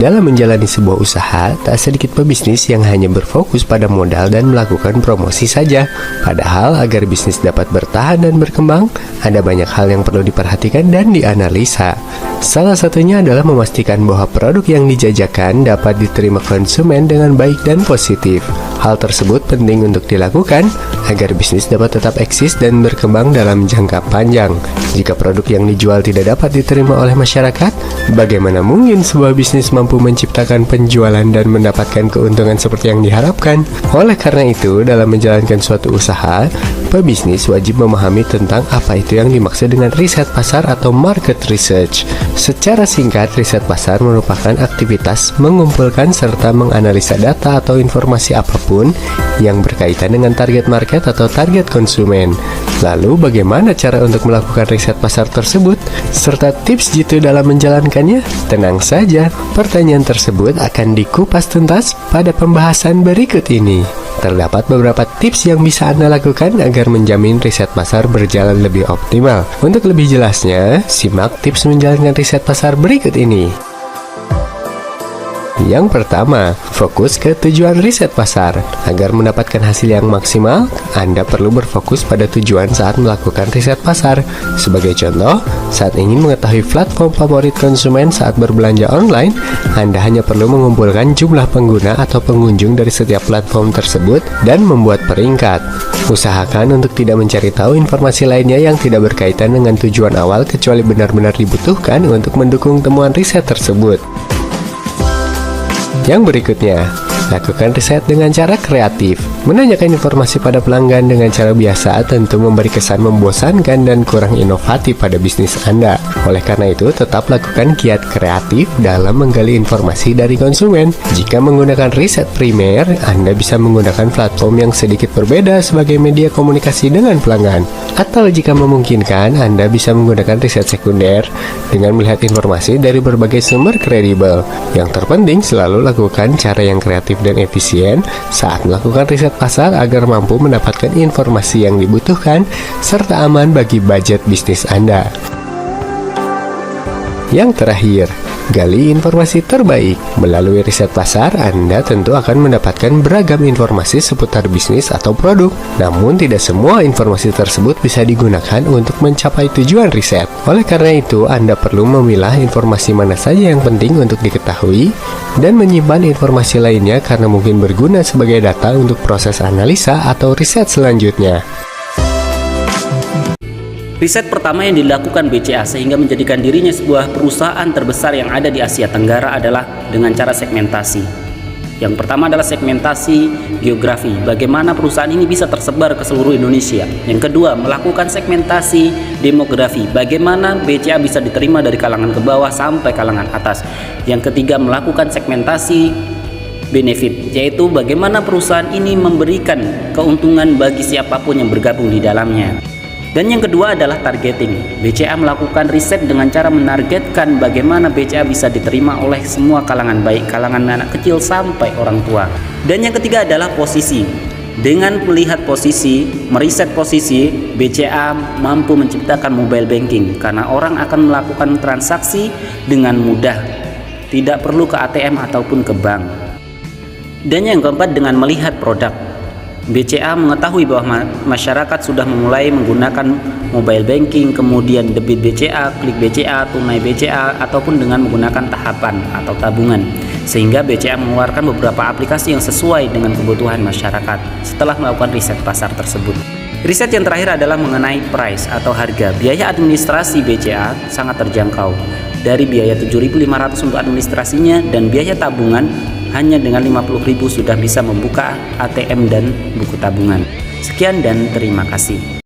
Dalam menjalani sebuah usaha, tak sedikit pebisnis yang hanya berfokus pada modal dan melakukan promosi saja. Padahal agar bisnis dapat bertahan dan berkembang, ada banyak hal yang perlu diperhatikan dan dianalisa. Salah satunya adalah memastikan bahwa produk yang dijajakan dapat diterima konsumen dengan baik dan positif. Hal tersebut penting untuk dilakukan agar bisnis dapat tetap eksis dan berkembang dalam jangka panjang. Jika produk yang dijual tidak dapat diterima oleh masyarakat, bagaimana mungkin sebuah bisnis mampu menciptakan penjualan dan mendapatkan keuntungan seperti yang diharapkan? Oleh karena itu, dalam menjalankan suatu usaha, pebisnis wajib memahami tentang apa itu yang dimaksud dengan riset pasar atau market research. Secara singkat, riset pasar merupakan aktivitas mengumpulkan serta menganalisa data atau informasi apapun yang berkaitan dengan target market atau target konsumen. Lalu, bagaimana cara untuk melakukan riset pasar tersebut? Serta tips jitu dalam menjalankannya? Tenang saja, pertanyaan tersebut akan dikupas tuntas pada pembahasan berikut ini. Terdapat beberapa tips yang bisa Anda lakukan agar menjamin riset pasar berjalan lebih optimal. Untuk lebih jelasnya, simak tips menjalankan riset pasar berikut ini. Yang pertama, fokus ke tujuan riset pasar. Agar mendapatkan hasil yang maksimal, Anda perlu berfokus pada tujuan saat melakukan riset pasar. Sebagai contoh, saat ingin mengetahui platform favorit konsumen saat berbelanja online, Anda hanya perlu mengumpulkan jumlah pengguna atau pengunjung dari setiap platform tersebut dan membuat peringkat. Usahakan untuk tidak mencari tahu informasi lainnya yang tidak berkaitan dengan tujuan awal kecuali benar-benar dibutuhkan untuk mendukung temuan riset tersebut. Yang berikutnya, lakukan riset dengan cara kreatif. Menanyakan informasi pada pelanggan dengan cara biasa tentu memberi kesan membosankan dan kurang inovatif pada bisnis Anda. Oleh karena itu, tetap lakukan kiat kreatif dalam menggali informasi dari konsumen. Jika menggunakan riset primer, Anda bisa menggunakan platform yang sedikit berbeda sebagai media komunikasi dengan pelanggan. Atau jika memungkinkan, Anda bisa menggunakan riset sekunder dengan melihat informasi dari berbagai sumber kredibel. Yang terpenting, selalu lakukan cara yang kreatif dan efisien saat melakukan riset pasar agar mampu mendapatkan informasi yang dibutuhkan serta aman bagi budget bisnis Anda. Yang terakhir, gali informasi terbaik. Melalui riset pasar, Anda tentu akan mendapatkan beragam informasi seputar bisnis atau produk. Namun, tidak semua informasi tersebut bisa digunakan untuk mencapai tujuan riset. Oleh karena itu, Anda perlu memilah informasi mana saja yang penting untuk diketahui dan menyimpan informasi lainnya karena mungkin berguna sebagai data untuk proses analisa atau riset selanjutnya. Riset pertama yang dilakukan BCA sehingga menjadikan dirinya sebuah perusahaan terbesar yang ada di Asia Tenggara adalah dengan cara segmentasi. Yang pertama adalah segmentasi geografi, bagaimana perusahaan ini bisa tersebar ke seluruh Indonesia. Yang kedua, melakukan segmentasi demografi, bagaimana BCA bisa diterima dari kalangan ke bawah sampai kalangan atas. Yang ketiga, melakukan segmentasi benefit, yaitu bagaimana perusahaan ini memberikan keuntungan bagi siapapun yang bergabung di dalamnya. Dan yang kedua adalah targeting. BCA melakukan riset dengan cara menargetkan bagaimana BCA bisa diterima oleh semua kalangan, baik kalangan anak kecil sampai orang tua. Dan yang ketiga adalah posisi. Dengan melihat posisi, meriset posisi, BCA mampu menciptakan mobile banking karena orang akan melakukan transaksi dengan mudah, tidak perlu ke ATM ataupun ke bank. Dan yang keempat, dengan melihat produk. BCA mengetahui bahwa masyarakat sudah memulai menggunakan mobile banking, kemudian debit BCA, klik BCA, tunai BCA, ataupun dengan menggunakan tahapan atau tabungan. Sehingga BCA mengeluarkan beberapa aplikasi yang sesuai dengan kebutuhan masyarakat setelah melakukan riset pasar tersebut. Riset yang terakhir adalah mengenai price atau harga. Biaya administrasi BCA sangat terjangkau. Dari biaya 7.500 untuk administrasinya dan biaya tabungan hanya dengan 50.000 sudah bisa membuka ATM dan buku tabungan. Sekian dan terima kasih.